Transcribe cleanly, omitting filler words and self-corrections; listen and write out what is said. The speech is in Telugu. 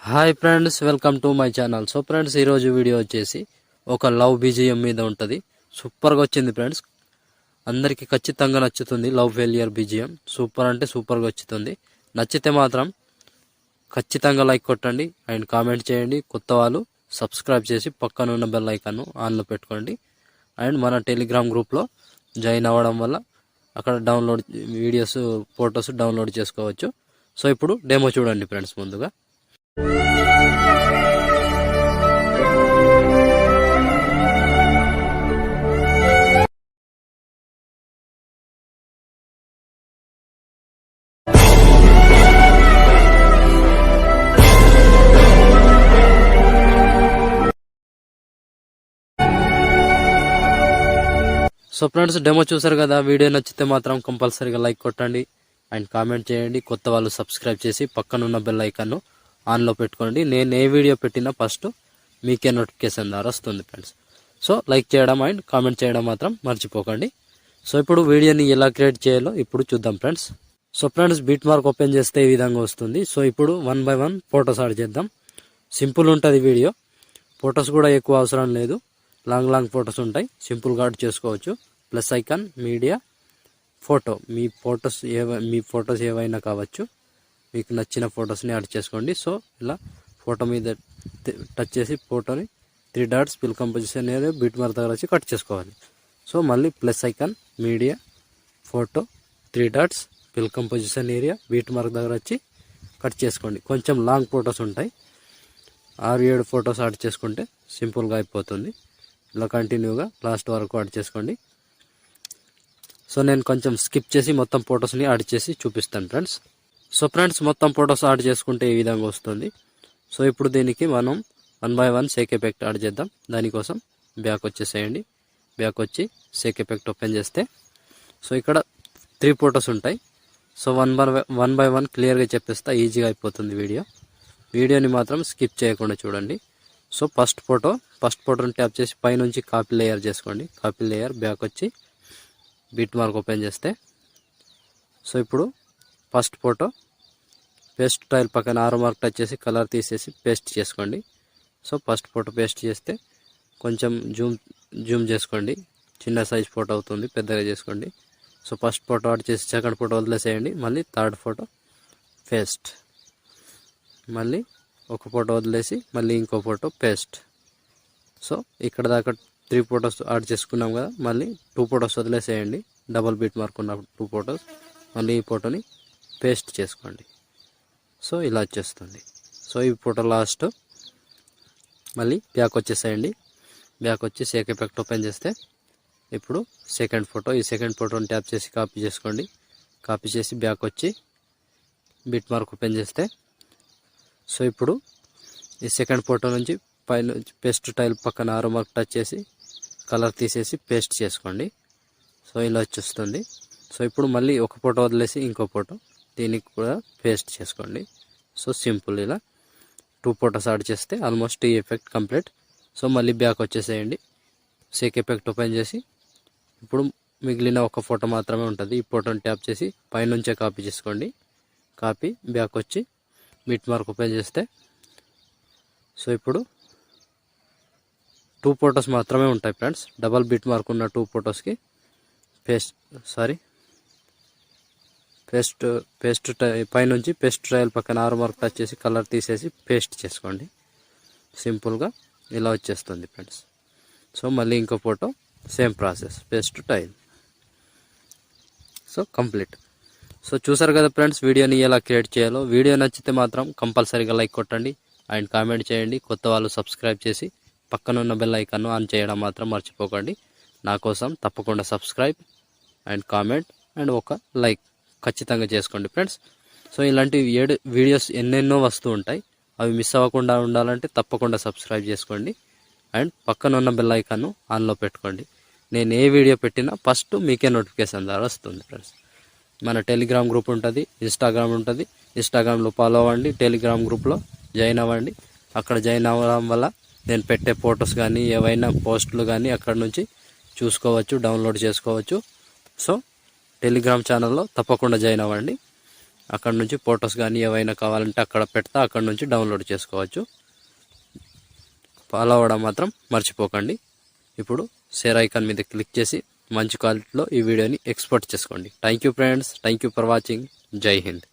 Hi friends, welcome to my channel. So friends, ఈరోజు వీడియో వచ్చేసి ఒక లవ్ బీజిఎం మీద ఉంటుంది. సూపర్గా వచ్చింది ఫ్రెండ్స్, అందరికీ ఖచ్చితంగా నచ్చుతుంది. లవ్ ఫెయిలియర్ బీజిఎం సూపర్ అంటే సూపర్గా వచ్చుతుంది. నచ్చితే మాత్రం ఖచ్చితంగా లైక్ కొట్టండి అండ్ కామెంట్ చేయండి. కొత్త వాళ్ళు సబ్స్క్రైబ్ చేసి పక్కన ఉన్న బెల్ ఐకాన్ను ఆన్లో పెట్టుకోండి. అండ్ మన టెలిగ్రామ్ గ్రూప్లో జాయిన్ అవ్వడం వల్ల అక్కడ డౌన్లోడ్ వీడియోస్, ఫొటోస్ డౌన్లోడ్ చేసుకోవచ్చు. సో ఇప్పుడు డెమో చూడండి ఫ్రెండ్స్. ముందుగా సో ఫ్రెండ్స్, డెమో చూసారు కదా. వీడియో నచ్చితే మాత్రం కంపల్సరీగా లైక్ కొట్టండి అండ్ కామెంట్ చేయండి. కొత్త వాళ్ళు సబ్స్క్రైబ్ చేసి పక్కనున్న బెల్ ఐకాన్ను ఆన్లో పెట్టుకోండి. నేను ఏ వీడియో పెట్టినా ఫస్ట్ మీకే నోటిఫికేషన్ ద్వారా వస్తుంది ఫ్రెండ్స్. సో లైక్ చేయడం అండ్ కామెంట్ చేయడం మాత్రం మర్చిపోకండి. సో ఇప్పుడు వీడియోని ఎలా క్రియేట్ చేయాలో ఇప్పుడు చూద్దాం friends. So friends, beat mark open చేస్తే ఈ విధంగా వస్తుంది. సో ఇప్పుడు 1 by 1 ఫొటోస్ యాడ్ చేద్దాం. సింపుల్ ఉంటుంది వీడియో. ఫొటోస్ కూడా ఎక్కువ అవసరం లేదు, లాంగ్ ఫొటోస్ ఉంటాయి, సింపుల్గా యాడ్ చేసుకోవచ్చు. ప్లస్ ఐకాన్, మీడియా, ఫోటో, మీ ఫొటోస్ ఏవైనా కావచ్చు. మీకు నచ్చిన ఫొటోస్ని యాడ్ చేసుకోండి. సో ఇలా ఫోటో మీద టచ్ చేసి ఫోటోని 3 డాట్స్ ఫిల్ కంపోజిషన్ అనేది బీట్ మార్క్ దగ్గర వచ్చి కట్ చేసుకోవాలి. సో మళ్ళీ plus icon, media, photo, 3 dots fill composition area beat mark దగ్గర వచ్చి కట్ చేసుకోండి. కొంచెం లాంగ్ ఫొటోస్ ఉంటాయి, 6-7 ఫొటోస్ యాడ్ చేసుకుంటే సింపుల్గా అయిపోతుంది. ఇలా కంటిన్యూగా లాస్ట్ వరకు యాడ్ చేసుకోండి. సో నేను కొంచెం స్కిప్ చేసి మొత్తం ఫొటోస్ని యాడ్ చేసి చూపిస్తాను ఫ్రెండ్స్. సో ఫ్రెండ్స్, మొత్తం ఫొటోస్ యాడ్ చేసుకుంటే ఈ విధంగా వస్తుంది. సో ఇప్పుడు దీనికి మనం 1 by 1 షేక్ ఎఫెక్ట్ యాడ్ చేద్దాం. దానికోసం బ్యాక్ వచ్చేసేయండి. బ్యాక్ వచ్చి షేక్ ఎఫెక్ట్ ఓపెన్ చేస్తే సో ఇక్కడ 3 ఫొటోస్ ఉంటాయి. సో 1 by 1 క్లియర్గా చెప్పేస్తా, ఈజీగా అయిపోతుంది వీడియోని మాత్రం స్కిప్ చేయకుండా చూడండి. సో ఫస్ట్ ఫోటోని ట్యాప్ చేసి పైనుంచి కాపీ లేయర్ చేసుకోండి. కాపీ లేయర్, బ్యాక్ వచ్చి బీట్ మార్క్ ఓపెన్ చేస్తే సో ఇప్పుడు ఫస్ట్ ఫోటో పేస్ట్ స్టైల్ పక్కన ఆరో మార్క్ టచ్ చేసి కలర్ తీసేసి పేస్ట్ చేసుకోండి. సో ఫస్ట్ ఫోటో పేస్ట్ చేస్తే కొంచెం జూమ్ చేసుకోండి, చిన్న సైజ్ ఫోటో అవుతుంది, పెద్దగా చేసుకోండి. సో ఫస్ట్ ఫోటో యాడ్ చేసి సెకండ్ ఫోటో వదిలేసేయండి. మళ్ళీ థర్డ్ ఫోటో పేస్ట్, మళ్ళీ ఒక ఫోటో వదిలేసి మళ్ళీ ఇంకో ఫోటో పేస్ట్. సో ఇక్కడ దాకా 3 ఫొటోస్ యాడ్ చేసుకున్నాం కదా. మళ్ళీ 2 ఫొటోస్ వదిలేసేయండి, డబల్ బీట్ మార్క్ ఉన్న 2 ఫొటోస్. మళ్ళీ ఈ ఫోటోని పేస్ట్ చేసుకోండి. సో ఇలా వచ్చేస్తుంది. సో ఈ ఫోటో లాస్ట్. మళ్ళీ బ్యాక్ వచ్చేసేయండి. బ్యాక్ వచ్చి షేక్ ఎఫెక్ట్ ఓపెన్ చేస్తే ఇప్పుడు సెకండ్ ఫోటో, ఈ సెకండ్ ఫోటోని ట్యాప్ చేసి కాపీ చేసుకోండి. కాపీ చేసి బ్యాక్ వచ్చి బీట్ మార్క్ ఓపెన్ చేస్తే సో ఇప్పుడు ఈ సెకండ్ ఫోటో నుంచి పైన పేస్ట్ టైల్ పక్కన ఆరో మార్క్ టచ్ చేసి కలర్ తీసేసి పేస్ట్ చేసుకోండి. సో ఇలా వచ్చేస్తుంది. సో ఇప్పుడు మళ్ళీ ఒక ఫోటో వదిలేసి ఇంకో ఫోటో, దీనికి కూడా పేస్ట్ చేసుకోండి. సో సింపుల్, ఇలా 2 ఫొటోస్ యాడ్ చేస్తే ఆల్మోస్ట్ ఈ ఎఫెక్ట్ కంప్లీట్. సో మళ్ళీ బ్యాక్ వచ్చేసేయండి. షేక్ ఎఫెక్ట్ ఓపెన్ చేసి ఇప్పుడు మిగిలిన ఒక ఫోటో మాత్రమే ఉంటుంది. ఈ ఫోటోని ట్యాప్ చేసి పైనుంచే కాపీ చేసుకోండి. కాపీ, బ్యాక్ వచ్చి బీట్ మార్క్ ఓపెన్ చేస్తే సో ఇప్పుడు 2 ఫొటోస్ మాత్రమే ఉంటాయి ఫ్రెండ్స్. డబల్ బీట్ మార్క్ ఉన్న 2 ఫొటోస్కి పేస్ట్ పైనుంచి పేస్ట్ ట్రయల్ పక్కన ఆరో మార్క్ టచ్ చేసి కలర్ తీసేసి పేస్ట్ చేసుకోండి. సింపుల్గా ఇలా వచ్చేస్తుంది ఫ్రెండ్స్. సో మళ్ళీ ఇంకో photo, same process, paste tile. So complete. So చూసారు కదా ఫ్రెండ్స్, వీడియోని ఎలా క్రియేట్ చేయాలో. వీడియో నచ్చితే మాత్రం కంపల్సరీగా లైక్ కొట్టండి అండ్ కామెంట్ చేయండి. కొత్త వాళ్ళు సబ్స్క్రైబ్ చేసి పక్కనున్న బెల్ ఐకాన్ను ఆన్ చేయడం మాత్రం మర్చిపోకండి. నా కోసం తప్పకుండా సబ్స్క్రైబ్ అండ్ కామెంట్ అండ్ ఒక లైక్ ఖచ్చితంగా చేసుకోండి ఫ్రెండ్స్. సో ఇలాంటి వీడియోస్ ఎన్నెన్నో వస్తూ ఉంటాయి. అవి మిస్ అవ్వకుండా ఉండాలంటే తప్పకుండా సబ్స్క్రైబ్ చేసుకోండి అండ్ పక్కనున్న బెల్ ఐకాన్ను ఆన్లో పెట్టుకోండి. నేను ఏ వీడియో పెట్టినా ఫస్ట్ మీకే నోటిఫికేషన్ ద్వారా వస్తుంది ఫ్రెండ్స్. మన టెలిగ్రామ్ గ్రూప్ ఉంటుంది, ఇన్స్టాగ్రామ్ ఉంటుంది. ఇన్స్టాగ్రామ్లో ఫాలో అవ్వండి, టెలిగ్రామ్ గ్రూప్లో జాయిన్ అవ్వండి. అక్కడ జాయిన్ అవ్వడం వల్ల నేను పెట్టే ఫొటోస్ కానీ ఏవైనా పోస్టులు కానీ అక్కడ నుంచి చూసుకోవచ్చు, డౌన్లోడ్ చేసుకోవచ్చు. సో టెలిగ్రామ్ ఛానల్లో తప్పకుండా జాయిన్ అవ్వండి. అక్కడ నుంచి ఫొటోస్ కానీ ఏవైనా కావాలంటే అక్కడ పెడతా, అక్కడ నుంచి డౌన్లోడ్ చేసుకోవచ్చు. ఫాలో అవ్వడం మాత్రం మర్చిపోకండి. ఇప్పుడు షేర్ ఐకాన్ మీద క్లిక్ చేసి మంచి క్వాలిటీలో ఈ వీడియోని ఎక్స్పోర్ట్ చేసుకోండి. Thank you friends, thank you for watching. జై హింద్.